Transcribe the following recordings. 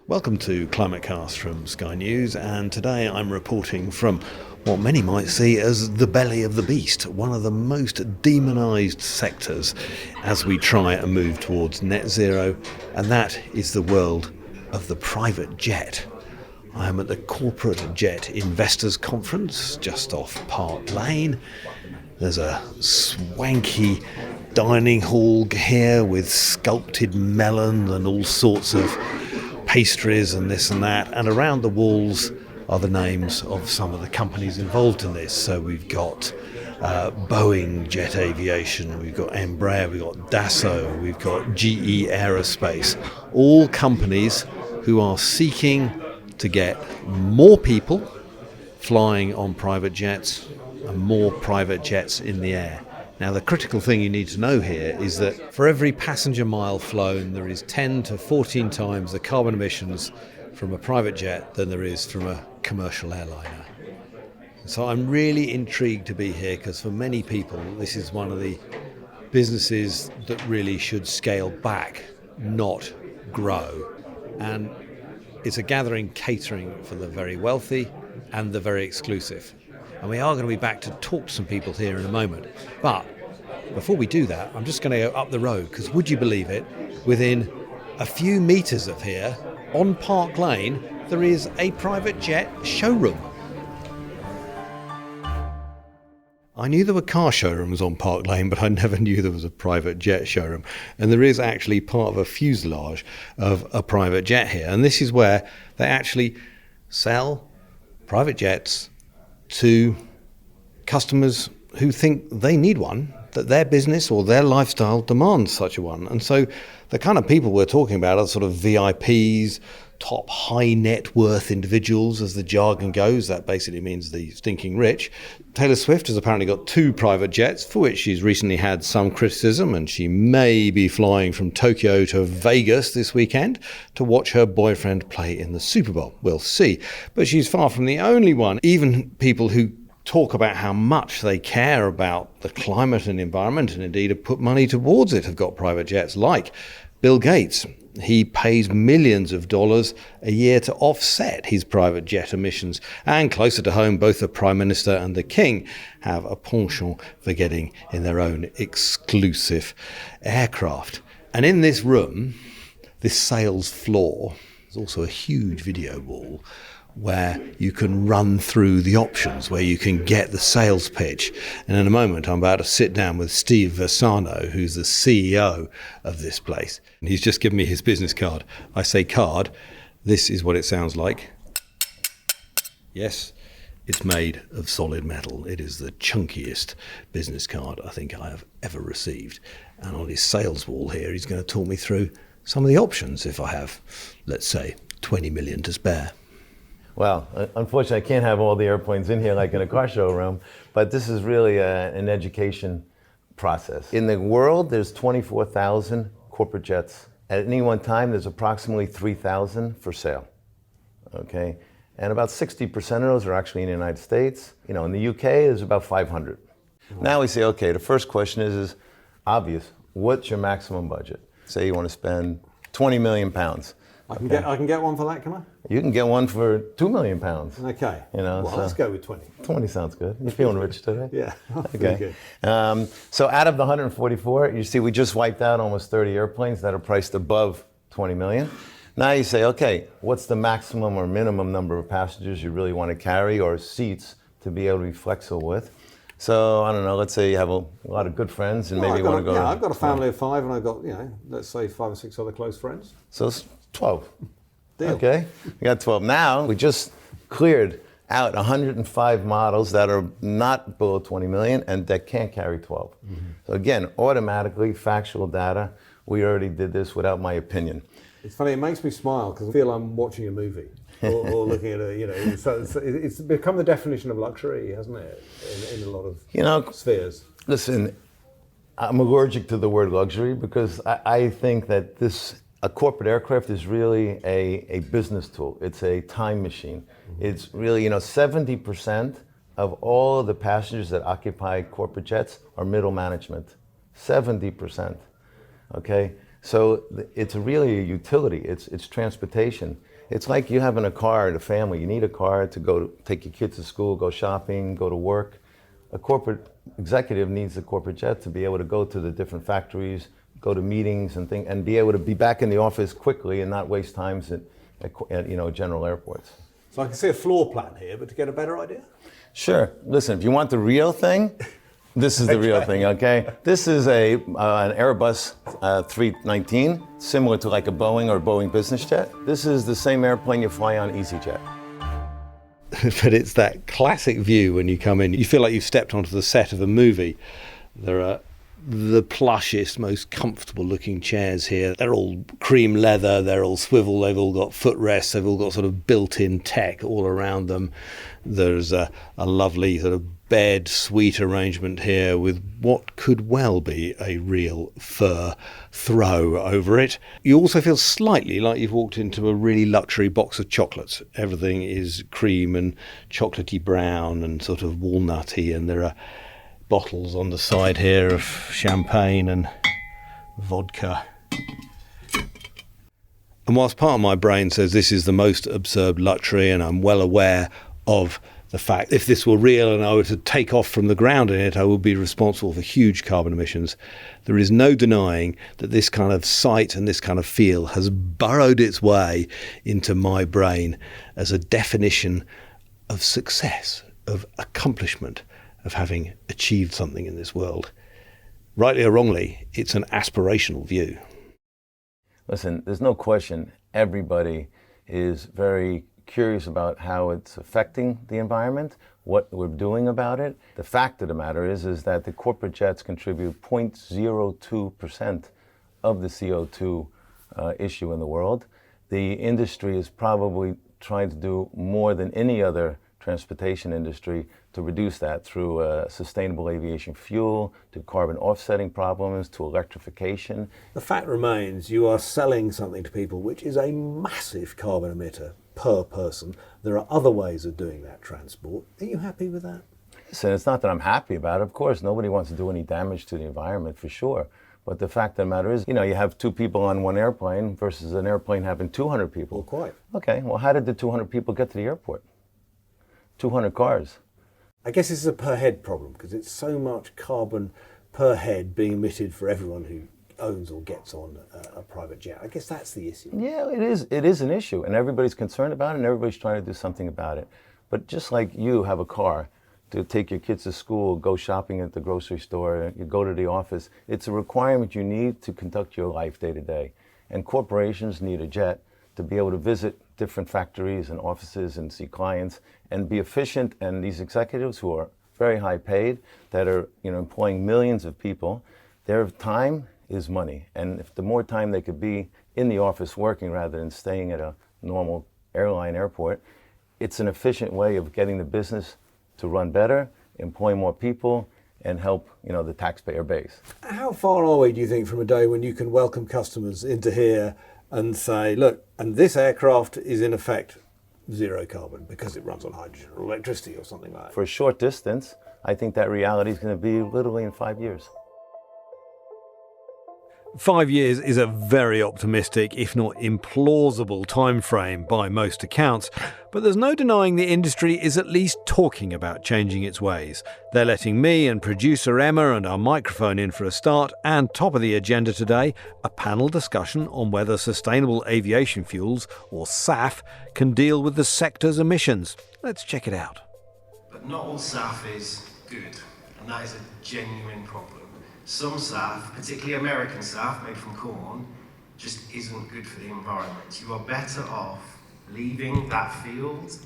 Welcome to ClimateCast from Sky News, and today I'm reporting from what many might see as the belly of the beast, one of the most demonised sectors as we try and move towards net zero, and that is the world of the private jet. I am at the Corporate Jet Investors Conference just off Park Lane. There's a swanky dining hall here with sculpted melon and all sorts of pastries and this and that, and around the walls are the names of some of the companies involved in this. So we've got Boeing Jet Aviation, we've got Embraer, we've got Dassault, we've got GE Aerospace, all companies who are seeking to get more people flying on private jets and more private jets in the air. Now, the critical thing you need to know here is that for every passenger mile flown, there is 10 to 14 times the carbon emissions from a private jet than there is from a commercial airliner. So I'm really intrigued to be here because for many people, this is one of the businesses that really should scale back, not grow. And it's a gathering catering for the very wealthy and the very exclusive. And we are going to be back to talk to some people here in a moment. But before we do that, I'm just going to go up the road because would you believe it, within a few metres of here, on Park Lane, there is a private jet showroom. I knew there were car showrooms on Park Lane, but I never knew there was a private jet showroom. And there is actually part of a fuselage of a private jet here. And this is where they actually sell private jets to customers who think they need one, that their business or their lifestyle demands such a one. And so the kind of people we're talking about are sort of VIPs, top high net worth individuals, as the jargon goes. That basically means the stinking rich. Taylor Swift has apparently got 2 private jets, for which she's recently had some criticism, and she may be flying from Tokyo to Vegas this weekend to watch her boyfriend play in the Super Bowl. We'll see. But she's far from the only one. Even people who talk about how much they care about the climate and environment, and indeed have put money towards it, have got private jets, like Bill Gates. He pays millions of dollars a year to offset his private jet emissions. And closer to home, both the Prime Minister and the King have a penchant for getting in their own exclusive aircraft. And in this room, this sales floor, there's also a huge video wall where you can run through the options, where you can get the sales pitch. And in a moment, I'm about to sit down with Steve Versano, who's the CEO of this place. And he's just given me his business card. I say card, this is what it sounds like. Yes, it's made of solid metal. It is the chunkiest business card I think I have ever received. And on his sales wall here, he's going to talk me through some of the options if I have, let's say, 20 million to spare. Well, unfortunately, I can't have all the airplanes in here like in a car showroom, but this is really an education process. In the world, there's 24,000 corporate jets. At any one time, there's approximately 3,000 for sale, okay? And about 60% of those are actually in the United States. You know, in the UK, there's about 500. Mm-hmm. Now we say, okay, the first question is obvious. What's your maximum budget? Say you want to spend 20 million pounds. I can get one for that, can I? You can get one for 2 million pounds. Okay. You know, well, let's go with 20. 20 sounds good. You're feeling rich today? Yeah. Okay. So out of the 144, you see we just wiped out almost 30 airplanes that are priced above 20 million. Now you say, okay, what's the maximum or minimum number of passengers you really want to carry or seats to be able to be flexible with? So, I don't know, let's say you have a lot of good friends and maybe you want to go... Yeah, I've got a family of 5 and I've got, let's say 5 or 6 other close friends. So it's 12. Deal. Okay, we got 12. Now, we just cleared out 105 models that are not below 20 million and that can't carry 12. Mm-hmm. So again, automatically, factual data, we already did this without my opinion. It's funny, it makes me smile because I feel I'm watching a movie or looking at a, so it's become the definition of luxury, hasn't it, in a lot of spheres. Listen, I'm allergic to the word luxury because I think that a corporate aircraft is really a business tool. It's a time machine. Mm-hmm. It's really, 70% of all of the passengers that occupy corporate jets are middle management. 70%, okay? So it's really a utility. It's transportation. It's like you having a car in a family. You need a car to go to take your kids to school, go shopping, go to work. A corporate executive needs a corporate jet to be able to go to the different factories, go to meetings and be able to be back in the office quickly and not waste times at general airports. So I can see a floor plan here, but to get a better idea? Sure. Listen, if you want the real thing, this is the real thing, okay? This is an Airbus 319, similar to like a Boeing or Boeing business jet. This is the same airplane you fly on EasyJet. But it's that classic view when you come in. You feel like you've stepped onto the set of a movie. There are the plushest, most comfortable looking chairs here. They're all cream leather, they're all swivel, they've all got footrests, they've all got sort of built-in tech all around them. There's a lovely sort of bed suite arrangement here with what could well be a real fur throw over it. You also feel slightly like you've walked into a really luxury box of chocolates. Everything is cream and chocolatey brown and sort of walnutty, and there are bottles on the side here of champagne and vodka. And whilst part of my brain says this is the most absurd luxury, and I'm well aware of the fact if this were real and I were to take off from the ground in it, I would be responsible for huge carbon emissions, there is no denying that this kind of sight and this kind of feel has burrowed its way into my brain as a definition of success, of accomplishment, of having achieved something in this world. Rightly or wrongly, it's an aspirational view. Listen, there's no question everybody is very curious about how it's affecting the environment, what we're doing about it. The fact of the matter is that the corporate jets contribute 0.02% of the CO2 issue in the world. The industry is probably trying to do more than any other transportation industry to reduce that through sustainable aviation fuel, to carbon offsetting problems, to electrification. The fact remains you are selling something to people which is a massive carbon emitter per person. There are other ways of doing that transport. Are you happy with that? Listen, it's not that I'm happy about it. Of course, nobody wants to do any damage to the environment, for sure. But the fact of the matter is, you have 2 people on one airplane versus an airplane having 200 people. Well, quite. Okay, well, how did the 200 people get to the airport? 200 cars. I guess this is a per head problem because it's so much carbon per head being emitted for everyone who owns or gets on a private jet. I guess that's the issue. Yeah, it is. It is an issue, and everybody's concerned about it, and everybody's trying to do something about it. But just like you have a car to take your kids to school, go shopping at the grocery store, you go to the office, it's a requirement you need to conduct your life day to day. And corporations need a jet to be able to visit different factories and offices and see clients and be efficient. And these executives who are very high paid, that are employing millions of people, their time is money. And if the more time they could be in the office working rather than staying at a normal airline airport, it's an efficient way of getting the business to run better, employ more people, and help the taxpayer base. How far are we, do you think, from a day when you can welcome customers into here and say, look, and this aircraft is in effect zero carbon because it runs on hydrogen or electricity or something like that? For a short distance, I think that reality is going to be literally in 5 years. 5 years is a very optimistic, if not implausible, time frame by most accounts, but there's no denying the industry is at least talking about changing its ways. They're letting me and producer Emma and our microphone in for a start, and top of the agenda today, a panel discussion on whether sustainable aviation fuels, or SAF, can deal with the sector's emissions. Let's check it out. But not all SAF is good, and that is a genuine problem. Some SAF, particularly American SAF made from corn, just isn't good for the environment. You are better off leaving that field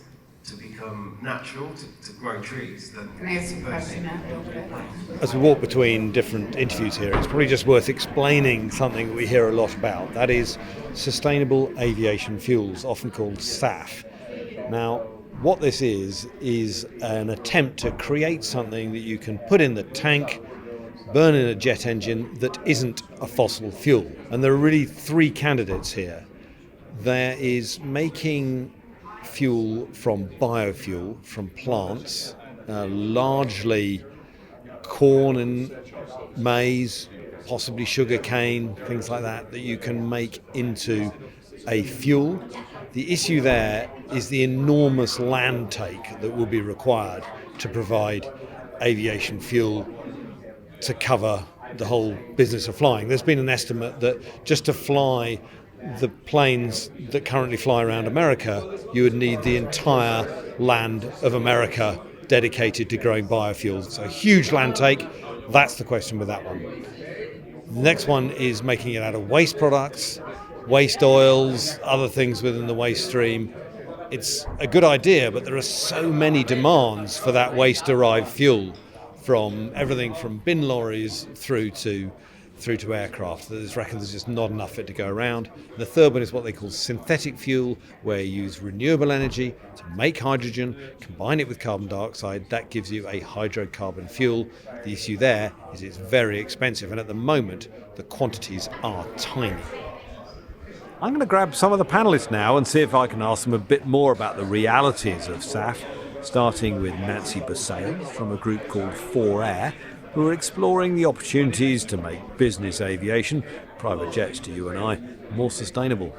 to become natural, to grow trees than... Can I ask you a question now? As we walk between different interviews here, it's probably just worth explaining something that we hear a lot about. That is sustainable aviation fuels, often called SAF. Now, what this is an attempt to create something that you can put in the tank, burn in a jet engine that isn't a fossil fuel. And there are really 3 candidates here. There is making fuel from biofuel, from plants, largely corn and maize, possibly sugar cane, things like that you can make into a fuel. The issue there is the enormous land take that will be required to provide aviation fuel to cover the whole business of flying. There's been an estimate that just to fly the planes that currently fly around America, you would need the entire land of America dedicated to growing biofuels. So huge land take. That's the question with that one. The next one is making it out of waste products, waste oils, other things within the waste stream. It's a good idea, but there are so many demands for that waste-derived fuel, from everything from bin lorries through to aircraft. There's reckoned there's just not enough of it to go around. The third one is what they call synthetic fuel, where you use renewable energy to make hydrogen, combine it with carbon dioxide. That gives you a hydrocarbon fuel. The issue there is it's very expensive, and at the moment the quantities are tiny. I'm going to grab some of the panellists now and see if I can ask them a bit more about the realities of SAF, starting with Nancy Basale from a group called 4Air, who are exploring the opportunities to make business aviation, private jets to you and I, more sustainable.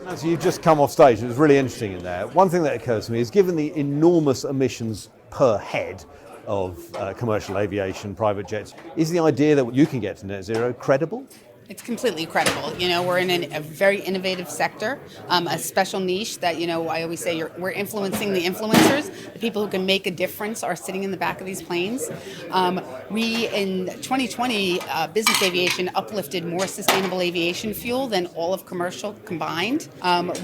Nancy, you've just come off stage. It was really interesting in there. One thing that occurs to me is, given the enormous emissions per head of commercial aviation, private jets, is the idea that you can get to net zero credible? It's completely credible. We're in a very innovative sector, a special niche that, I always say we're influencing the influencers. The people who can make a difference are sitting in the back of these planes. We, in 2020, business aviation uplifted more sustainable aviation fuel than all of commercial combined.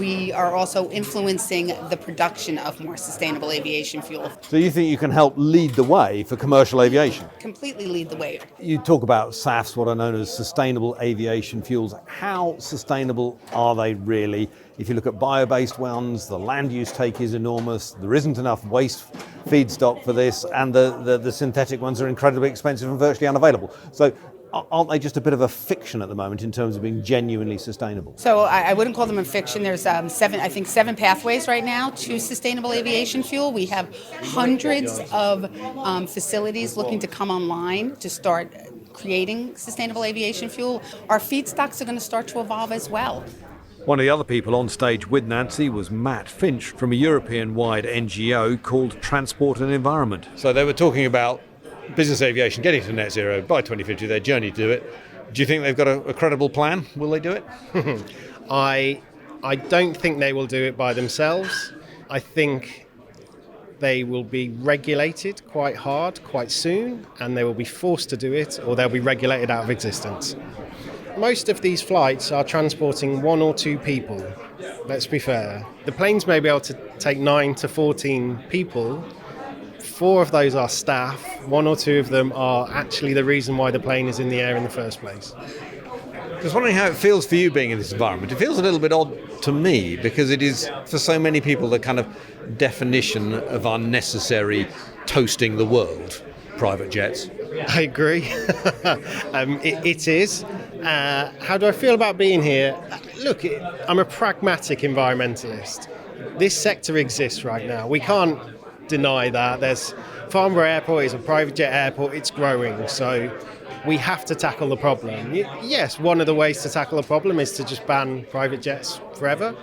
We are also influencing the production of more sustainable aviation fuel. So you think you can help lead the way for commercial aviation? Completely lead the way. You talk about SAFs, what are known as sustainable aviation fuels. How sustainable are they really? If you look at bio-based ones, the land use take is enormous. There isn't enough waste feedstock for this, and the synthetic ones are incredibly expensive and virtually unavailable. So aren't they just a bit of a fiction at the moment in terms of being genuinely sustainable? So I wouldn't call them a fiction. There's seven pathways right now to sustainable aviation fuel. We have hundreds of facilities looking to come online to start creating sustainable aviation fuel. Our feedstocks are going to start to evolve as well. One of the other people on stage with Nancy was Matt Finch from a European-wide NGO called Transport and Environment. So they were talking about business aviation getting to net zero by 2050, their journey to do it. Do you think they've got a credible plan? Will they do it? I don't think they will do it by themselves. I think they will be regulated quite hard, quite soon, and they will be forced to do it, or they'll be regulated out of existence. Most of these flights are transporting 1 or 2 people, let's be fair. The planes may be able to take 9 to 14 people. 4 of those are staff. 1 or 2 of them are actually the reason why the plane is in the air in the first place. I was wondering how it feels for you being in this environment. It feels a little bit odd to me, because it is, for so many people, the kind of definition of unnecessary toasting the world, private jets. I agree. It is. How do I feel about being here? Look, I'm a pragmatic environmentalist. This sector exists right now. We can't deny that. There's Farnborough Airport is a private jet airport. It's growing, so we have to tackle the problem. Yes, one of the ways to tackle the problem is to just ban private jets forever.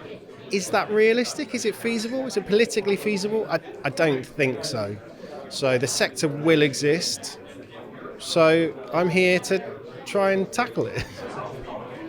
Is that realistic? Is it feasible? Is it politically feasible? I don't think so. So the sector will exist. So I'm here to try and tackle it.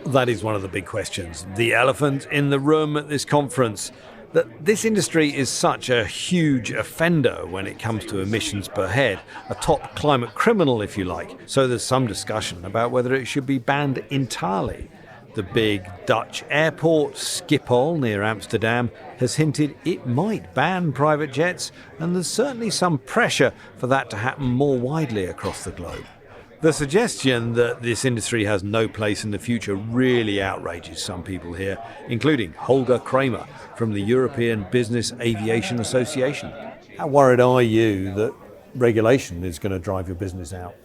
That is one of the big questions. The elephant in the room at this conference. That this industry is such a huge offender when it comes to emissions per head, a top climate criminal, if you like. So there's some discussion about whether it should be banned entirely. The big Dutch airport, Schiphol, near Amsterdam, has hinted it might ban private jets, and there's certainly some pressure for that to happen more widely across the globe. The suggestion that this industry has no place in the future really outrages some people here, including Holger Kramer from the European Business Aviation Association. How worried are you that regulation is going to drive your business out?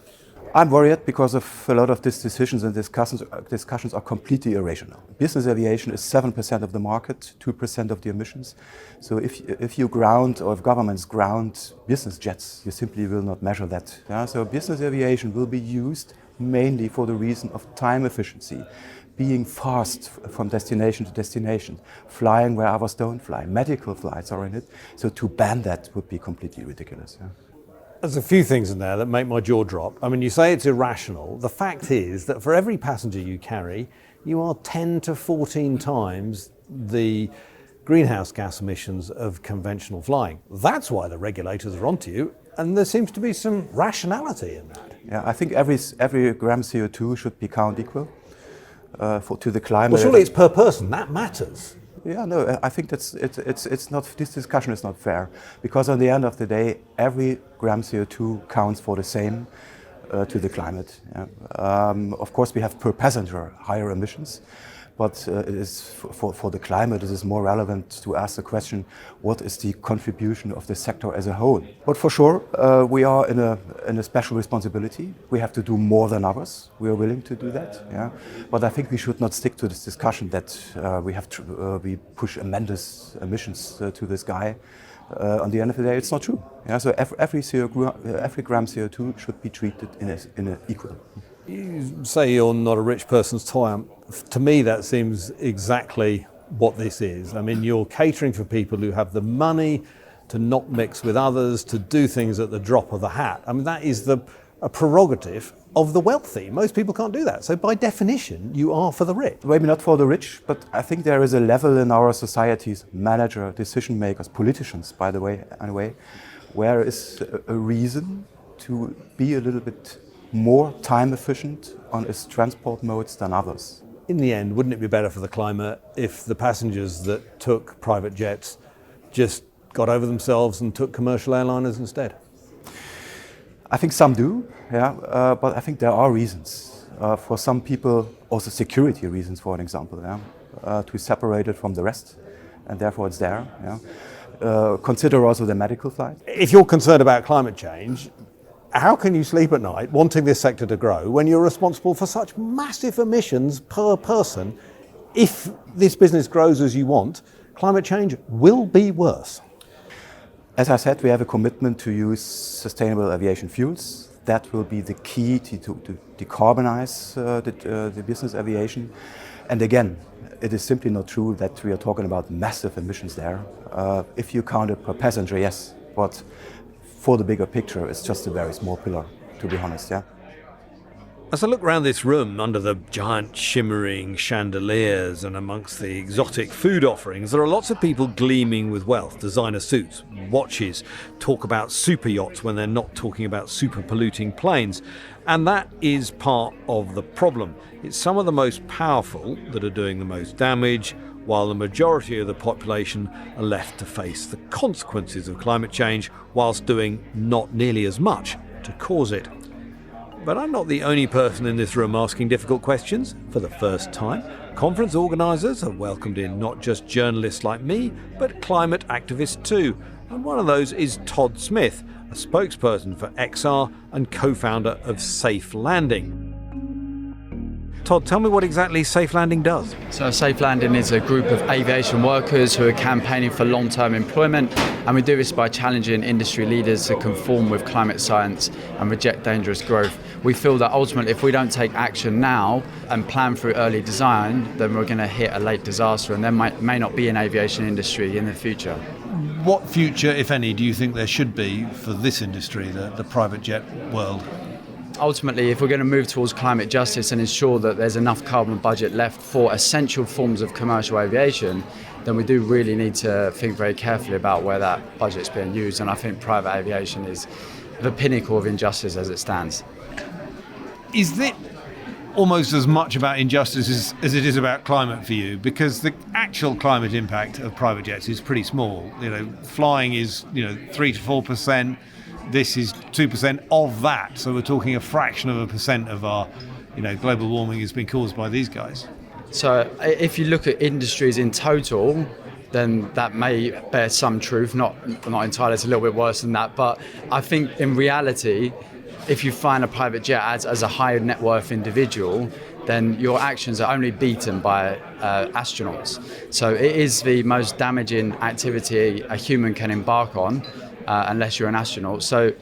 I'm worried because of a lot of these decisions and discussions are completely irrational. Business aviation is 7% of the market, 2% of the emissions. So if you ground, or if governments ground business jets, you simply will not measure that. Yeah? So business aviation will be used mainly for the reason of time efficiency. being fast from destination to destination, flying where others don't fly. Medical flights are in it. So to ban that would be completely ridiculous. Yeah. There's a few things in there that make my jaw drop. I mean, you say it's irrational. The fact is that for every passenger you carry, you are 10 to 14 times the greenhouse gas emissions of conventional flying. That's why the regulators are onto you, and there seems to be some rationality in that. Yeah, I think every gram CO2 should be count equal to the climate. Well, surely it's per person. That matters. Yeah, no, I think it's not. This discussion is not fair, because at the end of the day, every gram CO2 counts for the same to the climate. Yeah. Of course, we have per passenger higher emissions, but it is for the climate. It is more relevant to ask the question: what is the contribution of the sector as a whole? But for sure, we are in a special responsibility. We have to do more than others. We are willing to do that. Yeah. But I think we should not stick to this discussion that we push immense emissions to the sky. On the end of the day, it's not true. Yeah. So every gram CO2 should be treated in a equal. You say you're not a rich person's toy. To me, that seems exactly what this is. I mean, you're catering for people who have the money to not mix with others, to do things at the drop of the hat. I mean, that is a prerogative of the wealthy. Most people can't do that. So by definition, you are for the rich. Maybe not for the rich, but I think there is a level in our societies, managers, decision makers, politicians, by the way, anyway, where is a reason to be a little bit more time efficient on its transport modes than others. In the end, wouldn't it be better for the climate if the passengers that took private jets just got over themselves and took commercial airliners instead? I think some do, yeah, but I think there are reasons. For some people, also security reasons, for an example, yeah, to separate it from the rest, and therefore it's there. Yeah. Consider also the medical flight. If you're concerned about climate change, how can you sleep at night wanting this sector to grow when you're responsible for such massive emissions per person? If this business grows as you want, climate change will be worse. As I said, we have a commitment to use sustainable aviation fuels. That will be the key to decarbonize the business aviation. And again, it is simply not true that we are talking about massive emissions there. If you count it per passenger, yes, but for the bigger picture, it's just a very small pillar, to be honest, yeah. As I look around this room under the giant shimmering chandeliers and amongst the exotic food offerings, there are lots of people gleaming with wealth, designer suits, watches, talk about super yachts when they're not talking about super polluting planes. And that is part of the problem. It's some of the most powerful that are doing the most damage, while the majority of the population are left to face the consequences of climate change whilst doing not nearly as much to cause it. But I'm not the only person in this room asking difficult questions. For the first time, conference organisers have welcomed in not just journalists like me, but climate activists too. And one of those is Todd Smith, a spokesperson for XR and co-founder of Safe Landing. Todd, tell me what exactly Safe Landing does. So Safe Landing is a group of aviation workers who are campaigning for long-term employment, and we do this by challenging industry leaders to conform with climate science and reject dangerous growth. We feel that ultimately if we don't take action now and plan through early design, then we're going to hit a late disaster, and there may not be an aviation industry in the future. What future, if any, do you think there should be for this industry, the private jet world? Ultimately, if we're going to move towards climate justice and ensure that there's enough carbon budget left for essential forms of commercial aviation, then we do really need to think very carefully about where that budget's being used. And I think private aviation is the pinnacle of injustice as it stands. Is it almost as much about injustice as it is about climate for you? Because the actual climate impact of private jets is pretty small. You know, flying is 3 to 4%. This is 2% of that. So we're talking a fraction of a percent of our, global warming has been caused by these guys. So if you look at industries in total, then that may bear some truth, not entirely, it's a little bit worse than that. But I think in reality, if you find a private jet as a high net worth individual, then your actions are only beaten by astronauts. So it is the most damaging activity a human can embark on, unless you're an astronaut. So,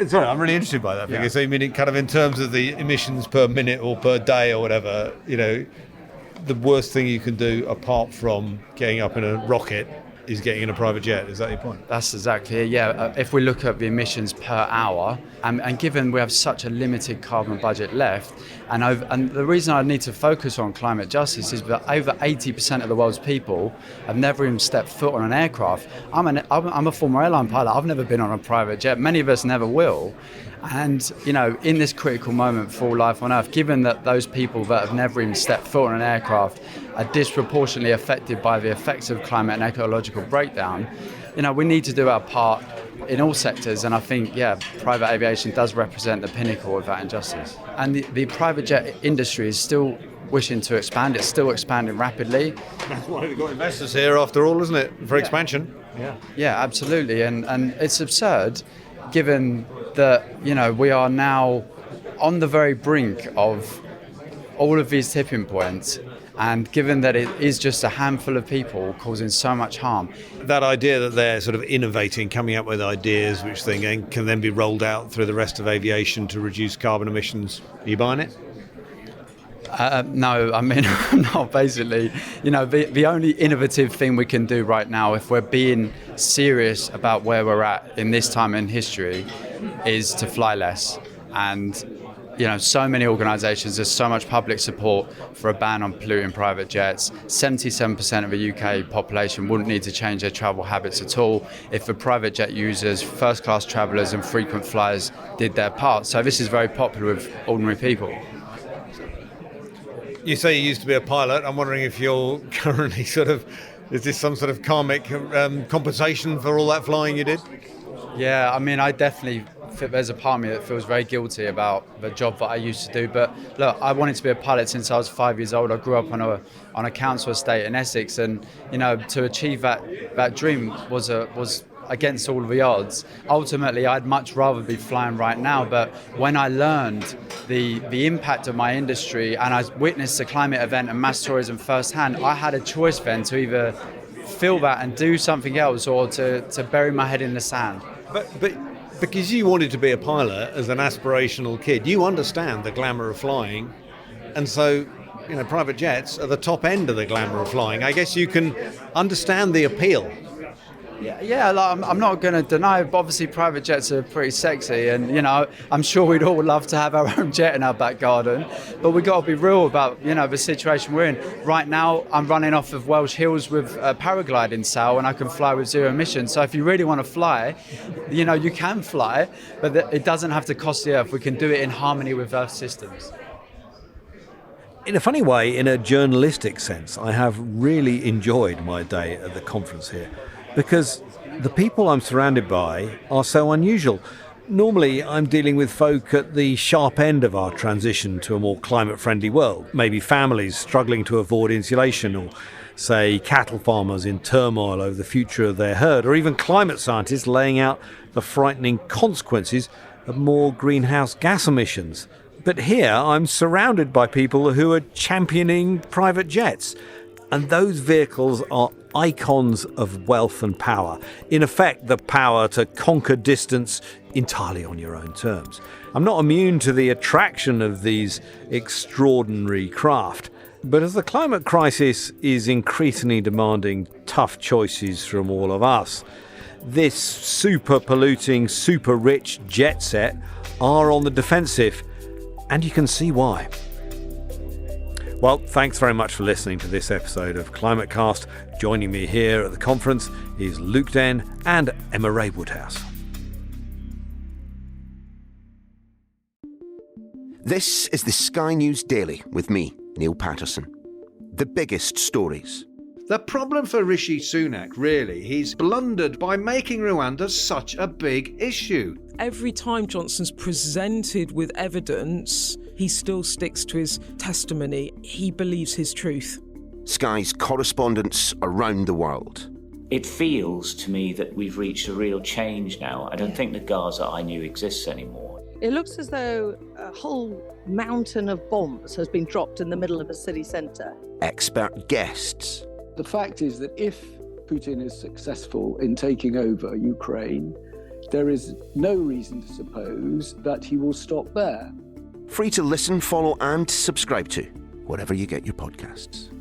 sorry, I'm really interested by that because I mean, it kind of in terms of the emissions per minute or per day or whatever, the worst thing you can do apart from getting up in a rocket is getting in a private jet. Is that your point? That's exactly it, yeah. If we look at the emissions per hour, and given we have such a limited carbon budget left, and the reason I need to focus on climate justice is that over 80% of the world's people have never even stepped foot on an aircraft. I'm a former airline pilot. I've never been on a private jet. Many of us never will. And, in this critical moment for all life on Earth, given that those people that have never even stepped foot on an aircraft are disproportionately affected by the effects of climate and ecological breakdown, we need to do our part in all sectors. And I think, private aviation does represent the pinnacle of that injustice. And the private jet industry is still wishing to expand. It's still expanding rapidly. That's why we've got investors here, after all, isn't it, for expansion? Yeah, absolutely. And it's absurd, given that, we are now on the very brink of all of these tipping points, and given that it is just a handful of people causing so much harm. That idea that they're sort of innovating, coming up with ideas which can then be rolled out through the rest of aviation to reduce carbon emissions, are you buying it? No, I mean, I'm not. Basically, the only innovative thing we can do right now, if we're being serious about where we're at in this time in history, is to fly less. And, so many organisations, there's so much public support for a ban on polluting private jets. 77% of the UK population wouldn't need to change their travel habits at all if the private jet users, first-class travellers and frequent flyers did their part. So this is very popular with ordinary people. You say you used to be a pilot. I'm wondering if you're currently is this some sort of karmic compensation for all that flying you did? Yeah, I mean, I definitely think there's a part of me that feels very guilty about the job that I used to do. But look, I wanted to be a pilot since I was 5 years old. I grew up on a council estate in Essex, and to achieve that dream was against all of the odds. Ultimately, I'd much rather be flying right now, but when I learned the impact of my industry and I witnessed the climate event and mass tourism firsthand, I had a choice then to either feel that and do something else or to bury my head in the sand. But because you wanted to be a pilot as an aspirational kid, you understand the glamour of flying, and so private jets are the top end of the glamour of flying. I guess you can understand the appeal. Yeah, I'm not going to deny, but obviously private jets are pretty sexy, and I'm sure we'd all love to have our own jet in our back garden, but we've got to be real about the situation we're in. Right now, I'm running off of Welsh Hills with a paragliding sail, and I can fly with zero emissions. So if you really want to fly, you can fly, but it doesn't have to cost the Earth. We can do it in harmony with Earth systems. In a funny way, in a journalistic sense, I have really enjoyed my day at the conference here, because the people I'm surrounded by are so unusual. Normally, I'm dealing with folk at the sharp end of our transition to a more climate-friendly world. Maybe families struggling to avoid insulation, or, say, cattle farmers in turmoil over the future of their herd, or even climate scientists laying out the frightening consequences of more greenhouse gas emissions. But here, I'm surrounded by people who are championing private jets. And those vehicles are icons of wealth and power. In effect, the power to conquer distance entirely on your own terms. I'm not immune to the attraction of these extraordinary craft. But as the climate crisis is increasingly demanding tough choices from all of us, this super polluting, super rich jet set are on the defensive. And you can see why. Well, thanks very much for listening to this episode of ClimateCast. Joining me here at the conference is Luke Denne and Emma Ray Woodhouse. This is the Sky News Daily with me, Neil Patterson. The biggest stories. The problem for Rishi Sunak, really, he's blundered by making Rwanda such a big issue. Every time Johnson's presented with evidence, he still sticks to his testimony. He believes his truth. Sky's correspondents around the world. It feels to me that we've reached a real change now. I don't think the Gaza I knew exists anymore. It looks as though a whole mountain of bombs has been dropped in the middle of a city centre. Expert guests. The fact is that if Putin is successful in taking over Ukraine, there is no reason to suppose that he will stop there. Free to listen, follow and subscribe to wherever you get your podcasts.